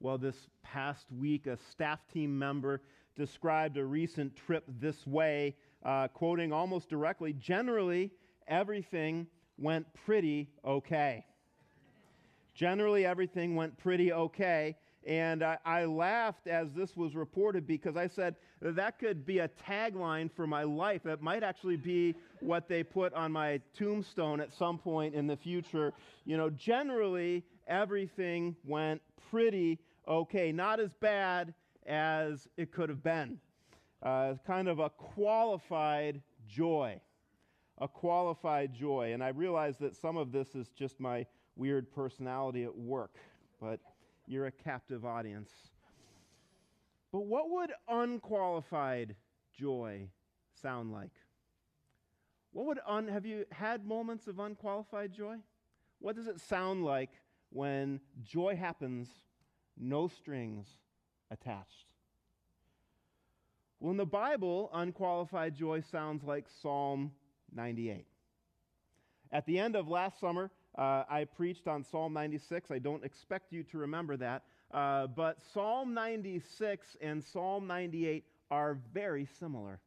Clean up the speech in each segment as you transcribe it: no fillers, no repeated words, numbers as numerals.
Well, this past week, a staff team member described a recent trip this way, quoting almost directly, "Generally, everything went pretty okay." Generally, everything went pretty okay. And I laughed as this was reported because I said that could be a tagline for my life. That might actually be what they put on my tombstone at some point in the future. Generally, everything went pretty okay. Not as bad as it could have been. Kind of a qualified joy. A qualified joy. And I realize that some of this is just my weird personality at work, but you're a captive audience. But what would unqualified joy sound like? Have you had moments of unqualified joy? What does it sound like when joy happens, no strings attached? Well, in the Bible, unqualified joy sounds like Psalm 98. At the end of last summer, I preached on Psalm 96. I don't expect you to remember that. But Psalm 96 and Psalm 98 are very similar.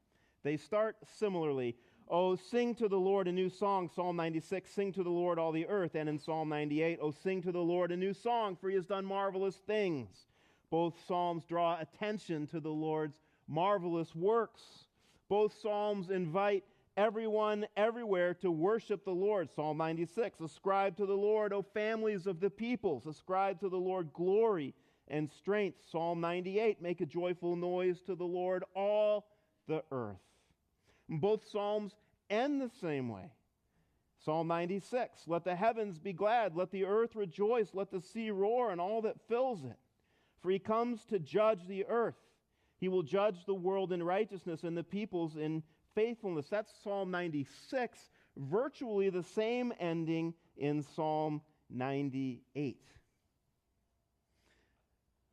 They start similarly. "Oh, sing to the Lord a new song," Psalm 96. "Sing to the Lord, all the earth." And in Psalm 98, "Oh, sing to the Lord a new song, for he has done marvelous things." Both psalms draw attention to the Lord's marvelous works. Both psalms invite everyone everywhere to worship the Lord. Psalm 96, "Ascribe to the Lord, O families of the peoples. Ascribe to the Lord glory and strength." Psalm 98, "Make a joyful noise to the Lord, all the earth." And both psalms end the same way. Psalm 96, "Let the heavens be glad, let the earth rejoice, let the sea roar and all that fills it. For he comes to judge the earth. He will judge the world in righteousness and the peoples in faithfulness." That's Psalm 96, virtually the same ending in Psalm 98.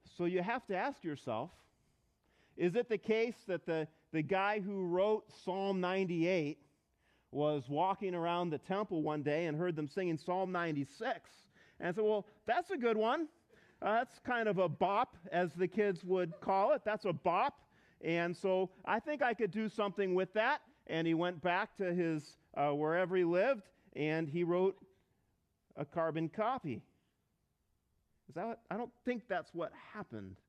So you have to ask yourself, is it the case that the guy who wrote Psalm 98 was walking around the temple one day and heard them singing Psalm 96 and said, "Well, that's a good one. That's kind of a bop," as the kids would call it. That's a bop. And so I think I could do something with that. And he went back to his wherever he lived, and he wrote a carbon copy. Is that what? I don't think that's what happened,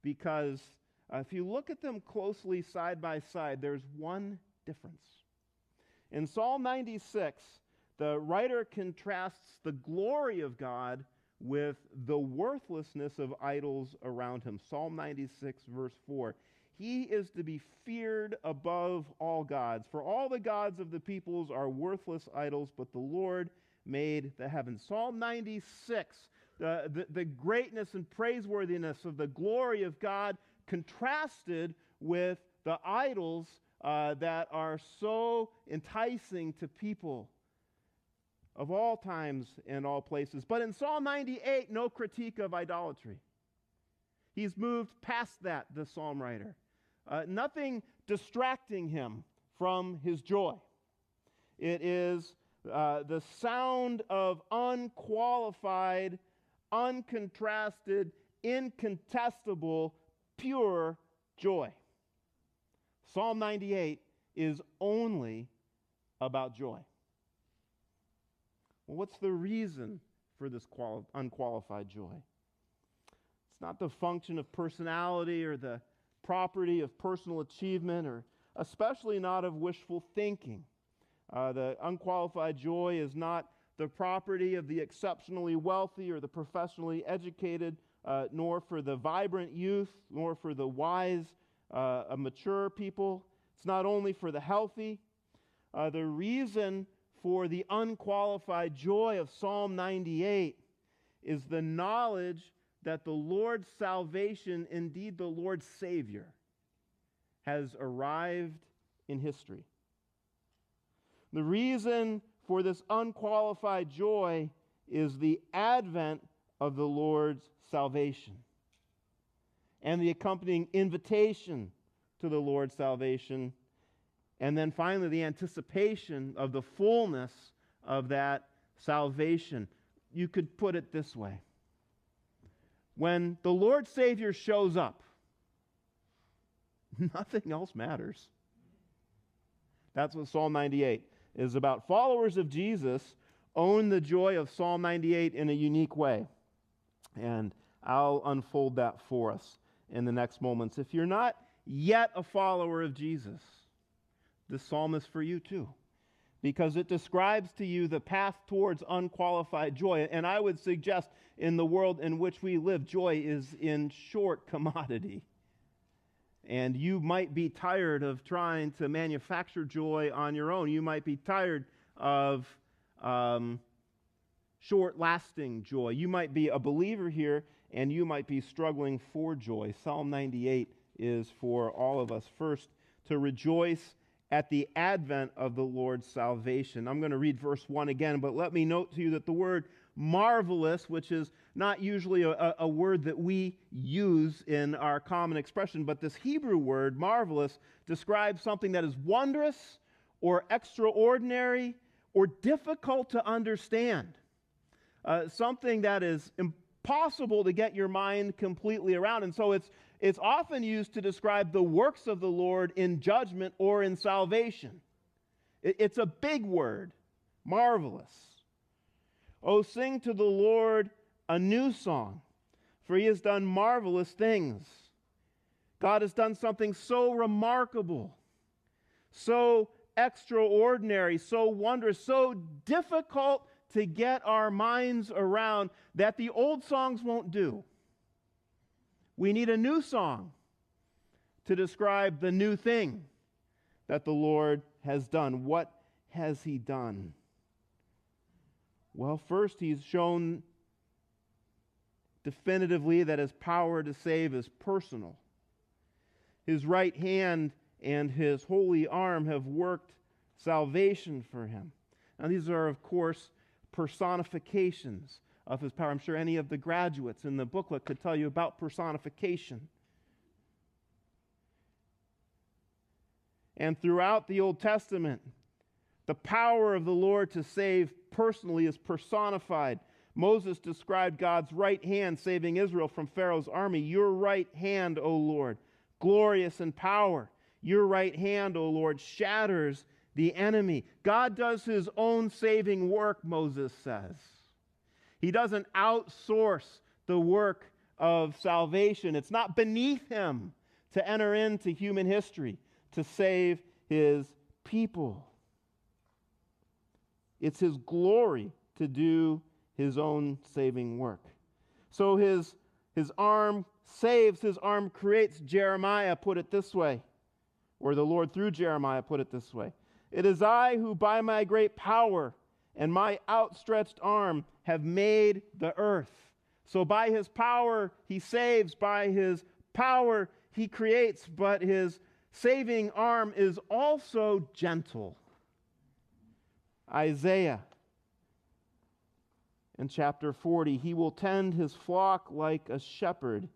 because if you look at them closely side by side, there's one difference. In Psalm 96, the writer contrasts the glory of God with the worthlessness of idols around him. Psalm 96, verse 4. "He is to be feared above all gods, for all the gods of the peoples are worthless idols, but the Lord made the heavens." Psalm 96, the greatness and praiseworthiness of the glory of God contrasted with the idols that are so enticing to people of all times and all places. But in Psalm 98, no critique of idolatry. He's moved past that, the psalm writer. Nothing distracting him from his joy. It is the sound of unqualified, uncontrasted, incontestable, pure joy. Psalm 98 is only about joy. Well, what's the reason for this unqualified joy? It's not the function of personality or the property of personal achievement, or especially not of wishful thinking. The unqualified joy is not the property of the exceptionally wealthy or the professionally educated, nor for the vibrant youth, nor for the wise, mature people. It's not only for the healthy. The reason for the unqualified joy of Psalm 98 is the knowledge that the Lord's salvation, indeed the Lord's Savior, has arrived in history. The reason for this unqualified joy is the advent of the Lord's salvation and the accompanying invitation to the Lord's salvation, and then finally the anticipation of the fullness of that salvation. You could put it this way: When the Lord Savior shows up, nothing else matters. That's what Psalm 98 is about. Followers of Jesus own the joy of Psalm 98 in a unique way. And I'll unfold that for us in the next moments. If you're not yet a follower of Jesus, this psalm is for you too, because it describes to you the path towards unqualified joy. And I would suggest in the world in which we live, joy is in short commodity. And you might be tired of trying to manufacture joy on your own. You might be tired of short-lasting joy. You might be a believer here, and you might be struggling for joy. Psalm 98 is for all of us. First, to rejoice at the advent of the Lord's salvation. I'm going to read verse 1 again, but let me note to you that the word marvelous, which is not usually a word that we use in our common expression, but this Hebrew word, marvelous, describes something that is wondrous or extraordinary or difficult to understand. Something that is impossible to get your mind completely around. And so it's often used to describe the works of the Lord in judgment or in salvation. It's a big word, marvelous. Oh, sing to the Lord a new song, for he has done marvelous things. God has done something so remarkable, so extraordinary, so wondrous, so difficult to get our minds around that the old songs won't do. We need a new song to describe the new thing that the Lord has done. What has he done? Well, first, he's shown definitively that his power to save is personal. His right hand and his holy arm have worked salvation for him. Now, these are, of course, personifications of his power. I'm sure any of the graduates in the booklet could tell you about personification. And throughout the Old Testament, the power of the Lord to save personally is personified. Moses described God's right hand saving Israel from Pharaoh's army. Your right hand, O Lord, glorious in power. Your right hand, O Lord, shatters the enemy. God does his own saving work, Moses says. He doesn't outsource the work of salvation. It's not beneath him to enter into human history to save his people. It's his glory to do his own saving work. So his arm saves, his arm creates. Jeremiah put it this way, or the Lord through Jeremiah put it this way. It is I who by my great power and my outstretched arm have made the earth. So by his power he saves, by his power he creates, but his saving arm is also gentle. Isaiah in chapter 40, he will tend his flock like a shepherd.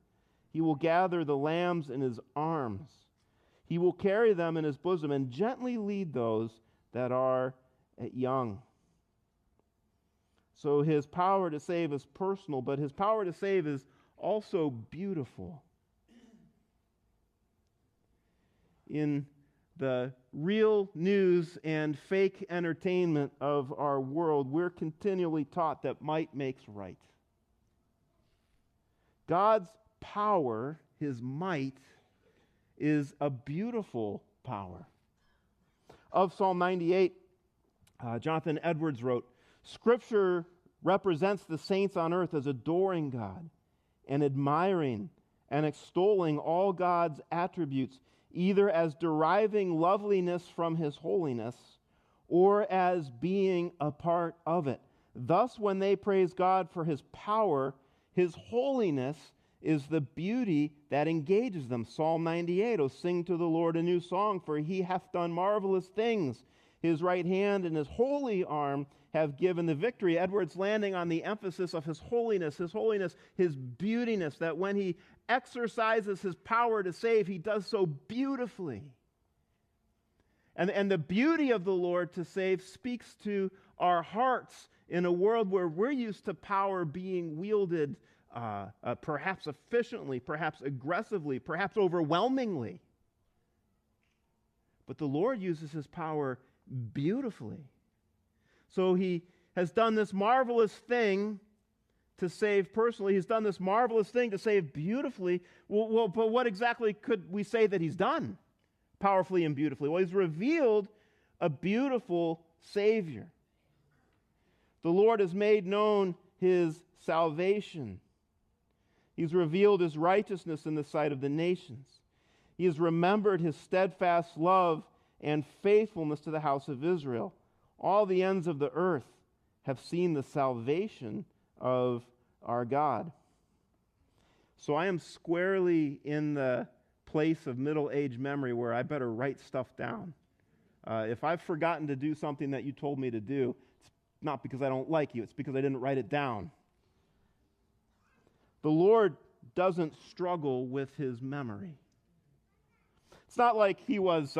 He will gather the lambs in his arms. He will carry them in his bosom and gently lead those that are young. So his power to save is personal, but his power to save is also beautiful. In the real news and fake entertainment of our world, we're continually taught that might makes right. God's power, his might, is a beautiful power. Of Psalm 98, Jonathan Edwards wrote, Scripture represents the saints on earth as adoring God and admiring and extolling all God's attributes, either as deriving loveliness from his holiness or as being a part of it. Thus, when they praise God for his power, his holiness is the beauty that engages them. Psalm 98, O sing to the Lord a new song, for he hath done marvelous things. His right hand and his holy arm have given the victory. Edwards landing on the emphasis of his holiness, his beautiness, that when he exercises his power to save, he does so beautifully. And the beauty of the Lord to save speaks to our hearts in a world where we're used to power being wielded perhaps efficiently, perhaps aggressively, perhaps overwhelmingly. But the Lord uses his power beautifully. So he has done this marvelous thing to save personally. He's done this marvelous thing to save beautifully. Well, but what exactly could we say that he's done powerfully and beautifully? Well, he's revealed a beautiful Savior. The Lord has made known his salvation. He's revealed his righteousness in the sight of the nations. He has remembered his steadfast love and faithfulness to the house of Israel. All the ends of the earth have seen the salvation of our God. So I am squarely in the place of middle-aged memory where I better write stuff down. If I've forgotten to do something that you told me to do, it's not because I don't like you, it's because I didn't write it down. The Lord doesn't struggle with his memory. It's not like he was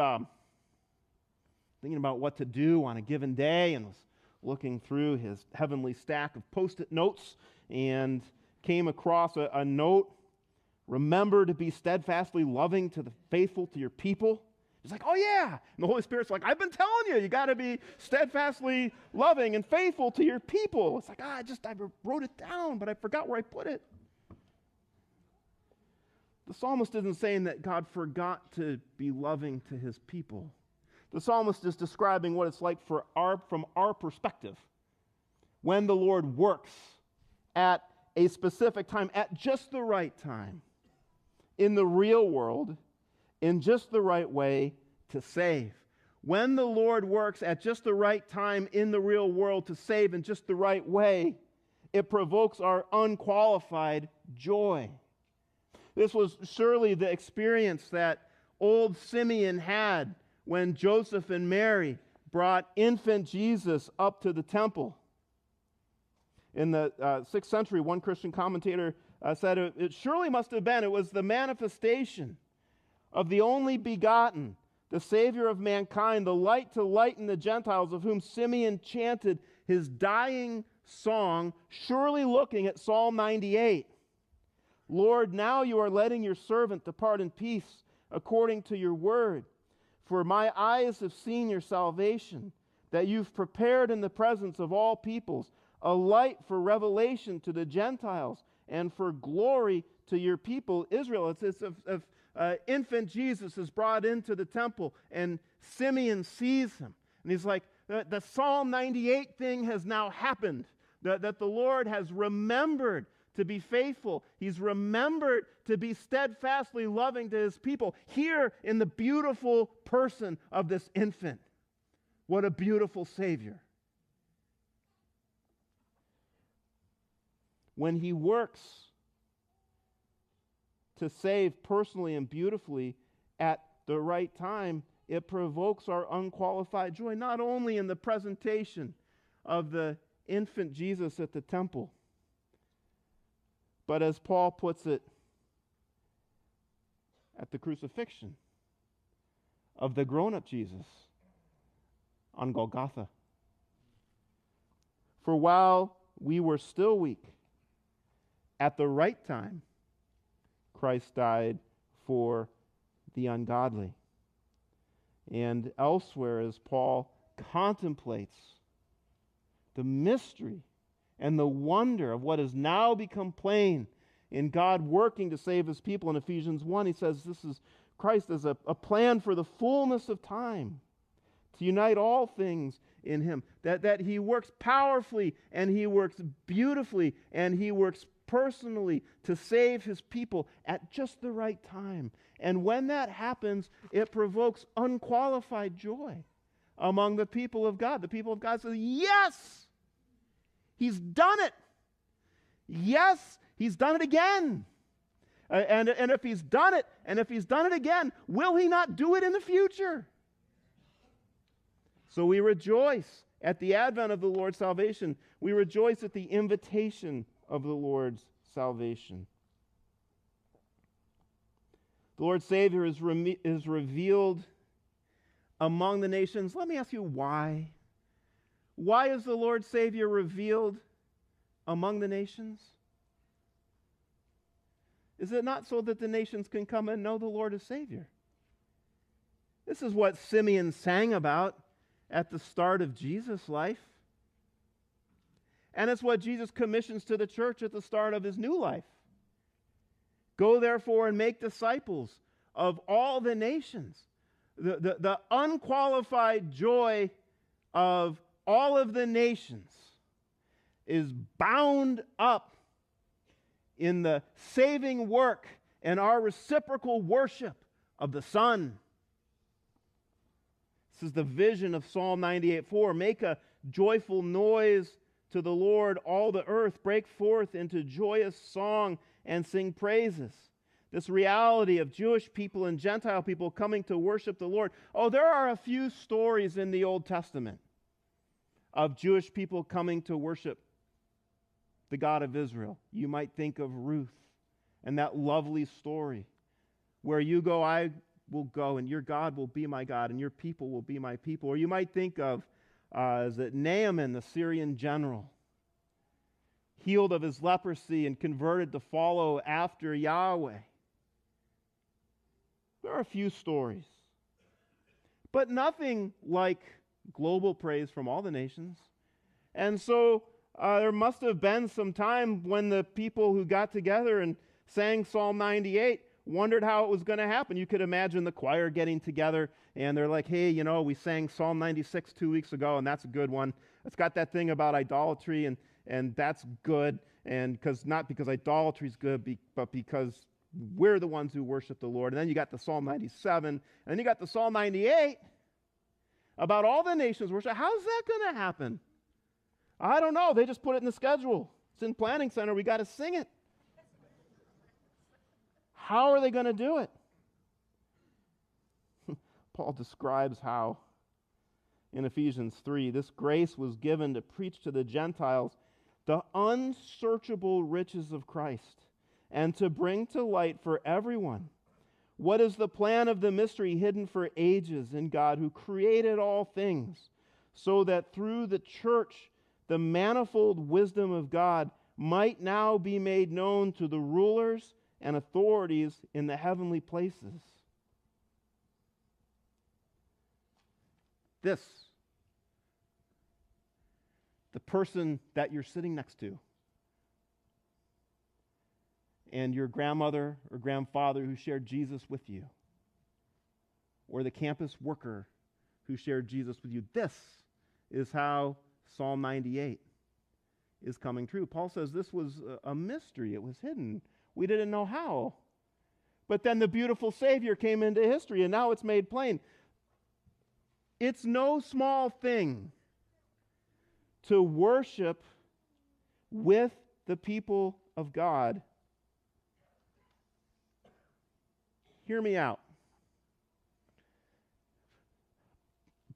thinking about what to do on a given day and was looking through his heavenly stack of Post-it notes and came across a note, remember to be steadfastly loving to the faithful to your people. It's like, oh yeah. And the Holy Spirit's like, I've been telling you got to be steadfastly loving and faithful to your people. It's like, I wrote it down, but I forgot where I put it. The psalmist isn't saying that God forgot to be loving to his people. The psalmist is describing what it's like from our perspective. When the Lord works at a specific time, at just the right time, in the real world, in just the right way to save. When the Lord works at just the right time in the real world to save in just the right way, it provokes our unqualified joy. This was surely the experience that old Simeon had when Joseph and Mary brought infant Jesus up to the temple. In the 6th century, one Christian commentator said it surely must have been, it was the manifestation of the only begotten, the Savior of mankind, the light to lighten the Gentiles, of whom Simeon chanted his dying song, surely looking at Psalm 98. Lord, now you are letting your servant depart in peace according to your word. For my eyes have seen your salvation, that you've prepared in the presence of all peoples a light for revelation to the Gentiles and for glory to your people Israel. It's if infant Jesus is brought into the temple and Simeon sees him. And he's like, the Psalm 98 thing has now happened, that the Lord has remembered to be faithful. He's remembered to be steadfastly loving to his people here in the beautiful person of this infant. What a beautiful Savior. When he works to save personally and beautifully at the right time, it provokes our unqualified joy, not only in the presentation of the infant Jesus at the temple, but as Paul puts it, at the crucifixion of the grown-up Jesus on Golgotha. For while we were still weak, at the right time, Christ died for the ungodly. And elsewhere, as Paul contemplates the mystery and the wonder of what has now become plain in God working to save his people in Ephesians 1, he says this is Christ as a plan for the fullness of time to unite all things in him. That he works powerfully and he works beautifully and he works personally to save his people at just the right time. And when that happens, it provokes unqualified joy among the people of God. The people of God say, yes! He's done it. Yes, he's done it again. And if he's done it, and if he's done it again, will he not do it in the future? So we rejoice at the advent of the Lord's salvation. We rejoice at the invitation of the Lord's salvation. The Lord's Savior is revealed among the nations. Let me ask you why. Why is the Lord Savior revealed among the nations? Is it not so that the nations can come and know the Lord as Savior? This is what Simeon sang about at the start of Jesus' life. And it's what Jesus commissions to the church at the start of his new life. Go therefore and make disciples of all the nations. The unqualified joy of all of the nations is bound up in the saving work and our reciprocal worship of the Son. This is the vision of Psalm 98:4. Make a joyful noise to the Lord, all the earth. Break forth into joyous song and sing praises. This reality of Jewish people and Gentile people coming to worship the Lord. Oh, there are a few stories in the Old Testament of Jewish people coming to worship the God of Israel. You might think of Ruth and that lovely story where you go, I will go, and your God will be my God, and your people will be my people. Or you might think of is it Naaman, the Syrian general, healed of his leprosy and converted to follow after Yahweh. There are a few stories, but nothing like global praise from all the nations. And so there must have been some time when the people who got together and sang Psalm 98 wondered how it was going to happen. You could imagine the choir getting together, and they're like, hey, we sang Psalm 96 2 weeks ago, and that's a good one. It's got that thing about idolatry, and that's good, and not because idolatry is good, but because we're the ones who worship the Lord. And then you got the Psalm 97, and then you got the Psalm 98 about all the nations worship. How's that going to happen? I don't know. They just put it in the schedule. It's in Planning Center. We got to sing it. How are they going to do it? Paul describes how in Ephesians 3, this grace was given to preach to the Gentiles the unsearchable riches of Christ and to bring to light for everyone what is the plan of the mystery hidden for ages in God who created all things, so that through the church the manifold wisdom of God might now be made known to the rulers and authorities in the heavenly places. The person that you're sitting next to, and your grandmother or grandfather who shared Jesus with you, or the campus worker who shared Jesus with you. This is how Psalm 98 is coming true. Paul says this was a mystery. It was hidden. We didn't know how. But then the beautiful Savior came into history, and now it's made plain. It's no small thing to worship with the people of God. Hear me out.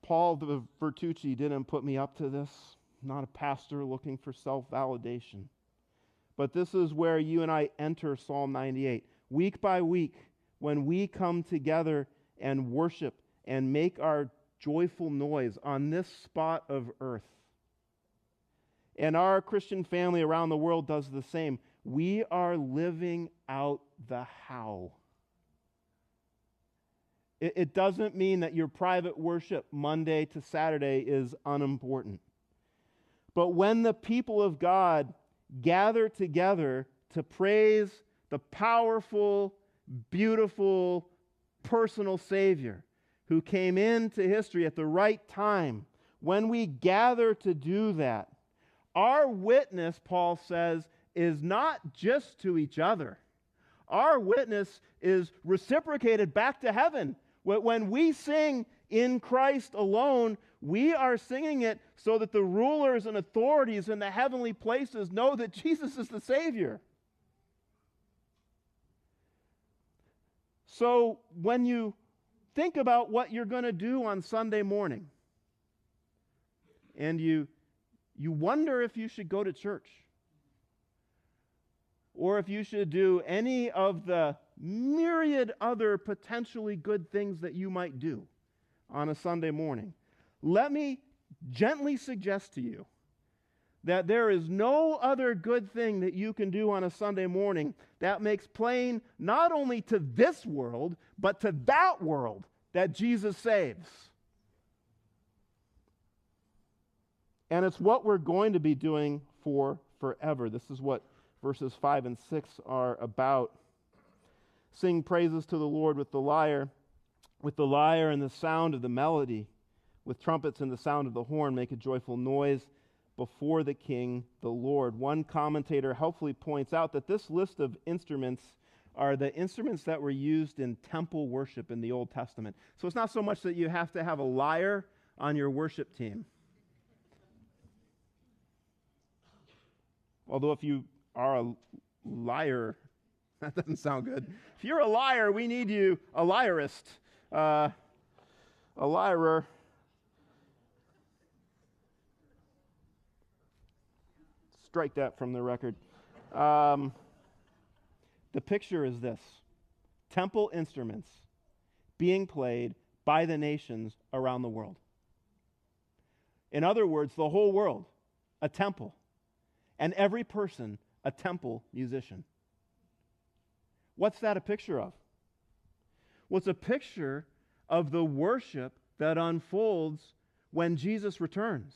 Paul the Vertucci didn't put me up to this. I'm not a pastor looking for self-validation. But this is where you and I enter Psalm 98. Week by week, when we come together and worship and make our joyful noise on this spot of earth. And our Christian family around the world does the same. We are living out the how. It doesn't mean that your private worship Monday to Saturday is unimportant. But when the people of God gather together to praise the powerful, beautiful, personal Savior who came into history at the right time, when we gather to do that, our witness, Paul says, is not just to each other. Our witness is reciprocated back to heaven. When we sing in Christ alone, we are singing it so that the rulers and authorities in the heavenly places know that Jesus is the Savior. So when you think about what you're going to do on Sunday morning, and you wonder if you should go to church, or if you should do any of the myriad other potentially good things that you might do on a Sunday morning, let me gently suggest to you that there is no other good thing that you can do on a Sunday morning that makes plain not only to this world, but to that world that Jesus saves. And it's what we're going to be doing for forever. This is what verses 5 and 6 are about. Sing praises to the Lord with the lyre and the sound of the melody, with trumpets and the sound of the horn, make a joyful noise before the King, the Lord. One commentator helpfully points out that this list of instruments are the instruments that were used in temple worship in the Old Testament. So it's not so much that you have to have a lyre on your worship team. Although if you are a liar, that doesn't sound good. If you're a liar, we need you, a lyreist, a lyrer. Strike that from the record. The picture is this: temple instruments being played by the nations around the world. In other words, the whole world, a temple, and every person, a temple musician. What's that a picture of? Well, it's a picture of the worship that unfolds when Jesus returns,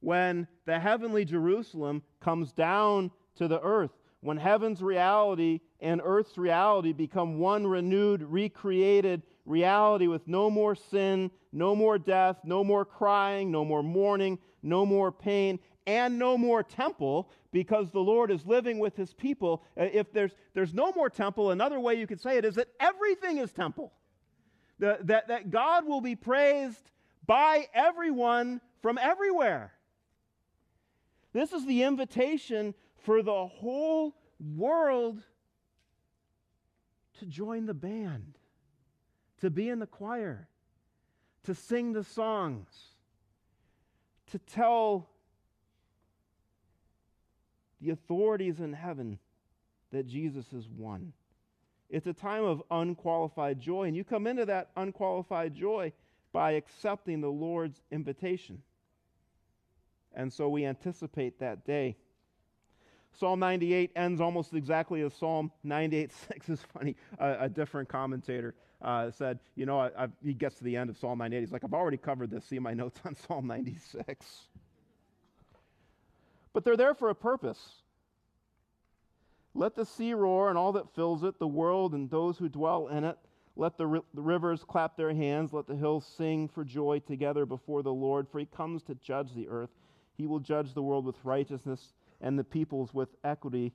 when the heavenly Jerusalem comes down to the earth, when heaven's reality and earth's reality become one renewed, recreated reality with no more sin, no more death, no more crying, no more mourning, no more pain, and no more temple, because the Lord is living with his people. If there's no more temple, another way you could say it is that everything is temple. That God will be praised by everyone from everywhere. This is the invitation for the whole world to join the band, to be in the choir, to sing the songs, to tell the authorities in heaven that Jesus is one. It's a time of unqualified joy, and you come into that unqualified joy by accepting the Lord's invitation. And so we anticipate that day. Psalm 98 ends almost exactly as Psalm 98:6 is funny. A different commentator said, he gets to the end of Psalm 98. He's like, I've already covered this. See my notes on Psalm 96. But they're there for a purpose. Let the sea roar and all that fills it, the world and those who dwell in it. Let the rivers clap their hands. Let the hills sing for joy together before the Lord. For he comes to judge the earth. He will judge the world with righteousness and the peoples with equity.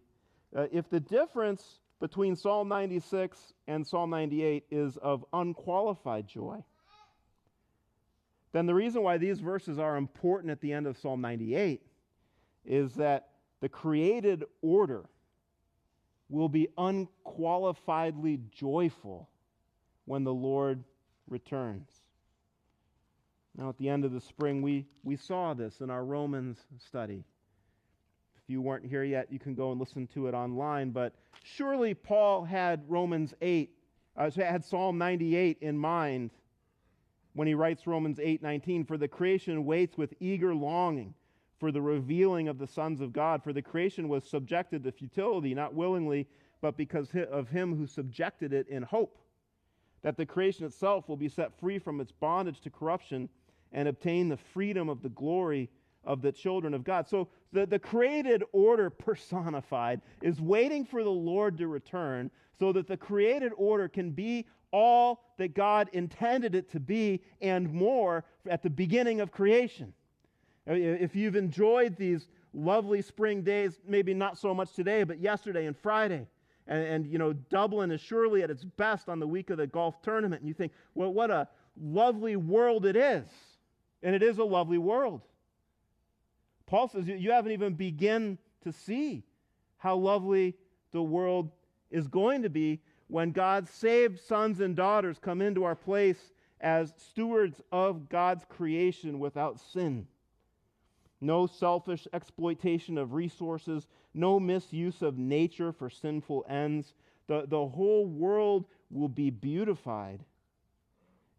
If the difference between Psalm 96 and Psalm 98 is of unqualified joy, then the reason why these verses are important at the end of Psalm 98 is that the created order will be unqualifiedly joyful when the Lord returns. Now, at the end of the spring, we saw this in our Romans study. If you weren't here yet, you can go and listen to it online, but surely Paul had had Psalm 98 in mind when he writes Romans 8:19, for the creation waits with eager longing for the revealing of the sons of God. For the creation was subjected to futility, not willingly, but because of him who subjected it in hope, that the creation itself will be set free from its bondage to corruption and obtain the freedom of the glory of the children of God. So the created order personified is waiting for the Lord to return so that the created order can be all that God intended it to be and more at the beginning of creation. If you've enjoyed these lovely spring days, maybe not so much today, but yesterday and Friday, and Dublin is surely at its best on the week of the golf tournament, and you think, well, what a lovely world it is. And it is a lovely world. Paul says you haven't even begun to see how lovely the world is going to be when God's saved sons and daughters come into our place as stewards of God's creation without sin. No selfish exploitation of resources, no misuse of nature for sinful ends. The whole world will be beautified.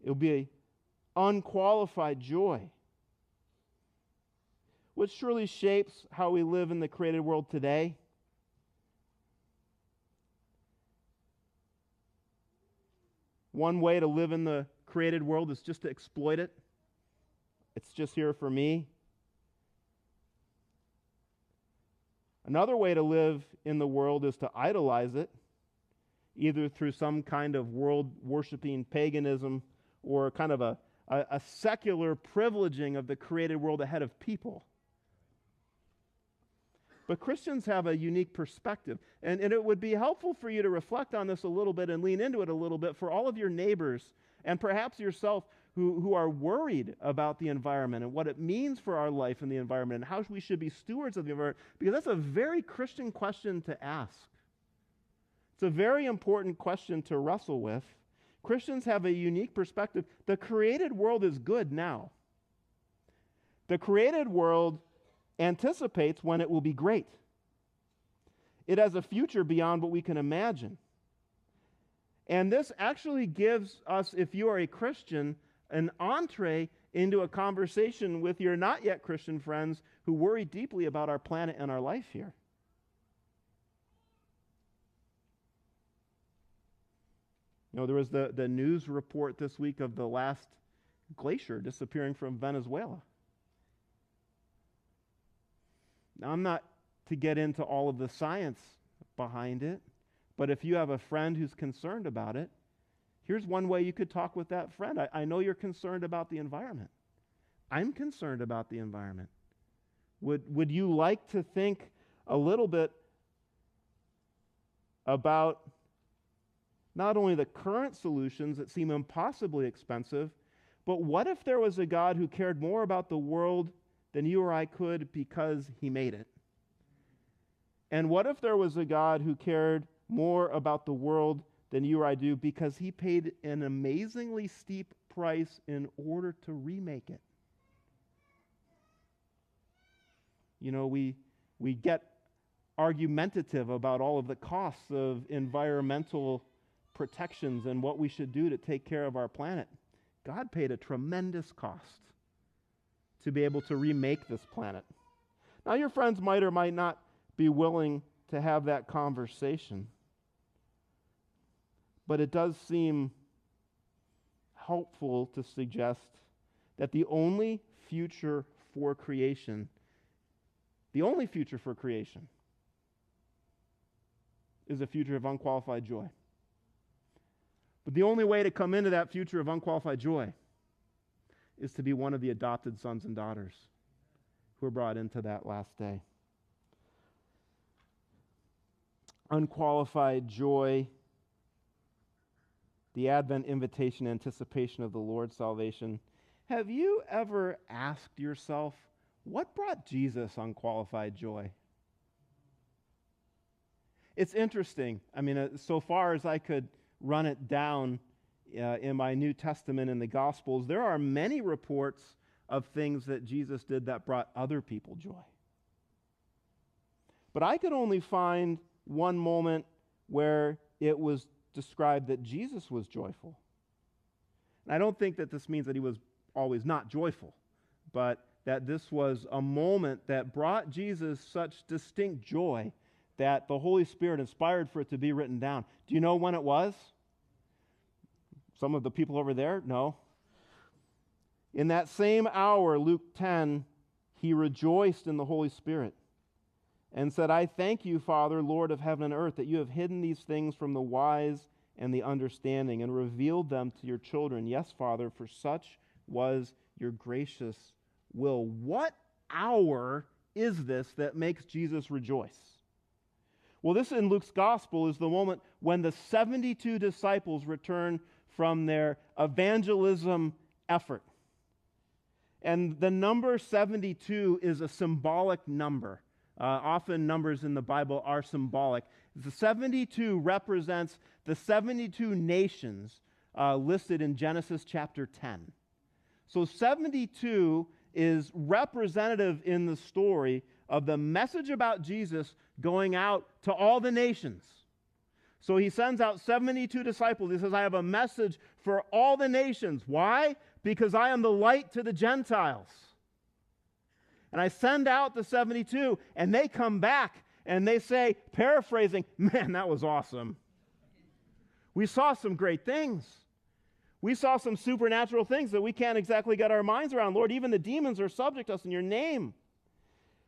It will be unqualified joy. which surely shapes how we live in the created world today. One way to live in the created world is just to exploit it. It's just here for me. Another way to live in the world is to idolize it, either through some kind of world-worshiping paganism or kind of a secular privileging of the created world ahead of people. But Christians have a unique perspective, and it would be helpful for you to reflect on this a little bit and lean into it a little bit for all of your neighbors and perhaps yourself who are worried about the environment and what it means for our life in the environment and how we should be stewards of the environment, because that's a very Christian question to ask. It's a very important question to wrestle with. Christians have a unique perspective. The created world is good now. The created world anticipates when it will be great. It has a future beyond what we can imagine. And this actually gives us, if you are a Christian, an entree into a conversation with your not yet Christian friends who worry deeply about our planet and our life here. You know, there was the news report this week of the last glacier disappearing from Venezuela. Now, I'm not to get into all of the science behind it, but if you have a friend who's concerned about it, here's one way you could talk with that friend. I know you're concerned about the environment. I'm concerned about the environment. Would you like to think a little bit about not only the current solutions that seem impossibly expensive, but what if there was a God who cared more about the world than you or I could because he made it? And what if there was a God who cared more about the world than you or I do because he paid an amazingly steep price in order to remake it? You know, we get argumentative about all of the costs of environmental protections and what we should do to take care of our planet. God paid a tremendous cost to be able to remake this planet. Now, your friends might or might not be willing to have that conversation, but it does seem helpful to suggest that the only future for creation is a future of unqualified joy. But the only way to come into that future of unqualified joy is to be one of the adopted sons and daughters who are brought into that last day. Unqualified joy, the Advent invitation, anticipation of the Lord's salvation. Have you ever asked yourself, what brought Jesus unqualified joy? It's interesting. I mean, so far as I could run it down in my New Testament in the Gospels, there are many reports of things that Jesus did that brought other people joy. But I could only find one moment where it was described that Jesus was joyful. And I don't think that this means that he was always not joyful, but that this was a moment that brought Jesus such distinct joy that the Holy Spirit inspired for it to be written down. Do you know when it was? Some of the people over there? No. In that same hour, Luke 10, he rejoiced in the Holy Spirit and said, I thank you, Father, Lord of heaven and earth, that you have hidden these things from the wise and the understanding and revealed them to your children. Yes, Father, for such was your gracious will. What hour is this that makes Jesus rejoice? Well, this in Luke's gospel is the moment when the 72 disciples return from their evangelism effort. And the number 72 is a symbolic number. Often numbers in the Bible are symbolic. The 72 represents the 72 nations listed in Genesis chapter 10. So 72 is representative in the story of the message about Jesus going out to all the nations. So he sends out 72 disciples. He says, I have a message for all the nations. Why? Because I am the light to the Gentiles. And I send out the 72, and they come back, and they say, paraphrasing, man, that was awesome. We saw some great things. We saw some supernatural things that we can't exactly get our minds around. Lord, even the demons are subject to us in your name.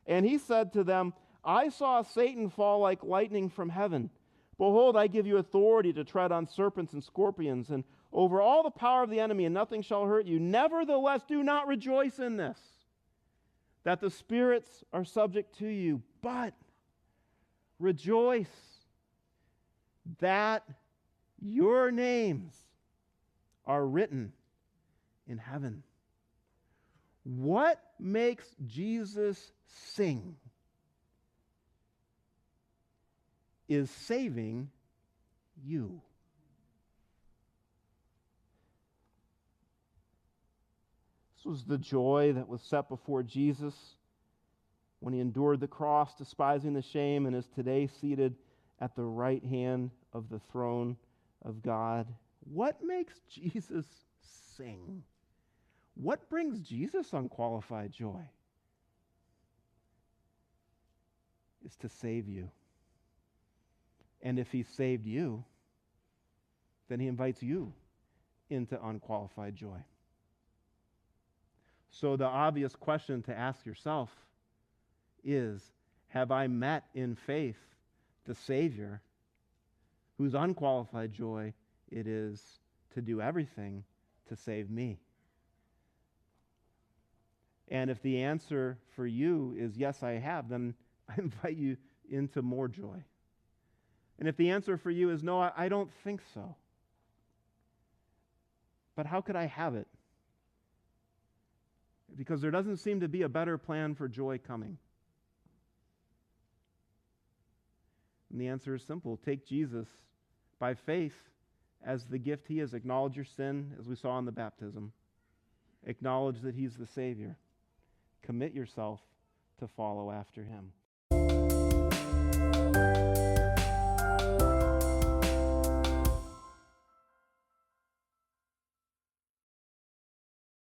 And he said to them, I saw Satan fall like lightning from heaven. Behold, I give you authority to tread on serpents and scorpions and over all the power of the enemy, and nothing shall hurt you. Nevertheless, do not rejoice in this, that the spirits are subject to you, but rejoice that your names are written in heaven. What makes Jesus sing is saving you. This was the joy that was set before Jesus when he endured the cross, despising the shame, and is today seated at the right hand of the throne of God. What makes Jesus sing? What brings Jesus unqualified joy? Is to save you. And if he saved you, then he invites you into unqualified joy. So the obvious question to ask yourself is, have I met in faith the Savior whose unqualified joy it is to do everything to save me? And if the answer for you is yes, I have, then I invite you into more joy. And if the answer for you is no, I don't think so, but how could I have it? Because there doesn't seem to be a better plan for joy coming. And the answer is simple. Take Jesus by faith as the gift he is. Acknowledge your sin, as we saw in the baptism. Acknowledge that he's the Savior. Commit yourself to follow after him.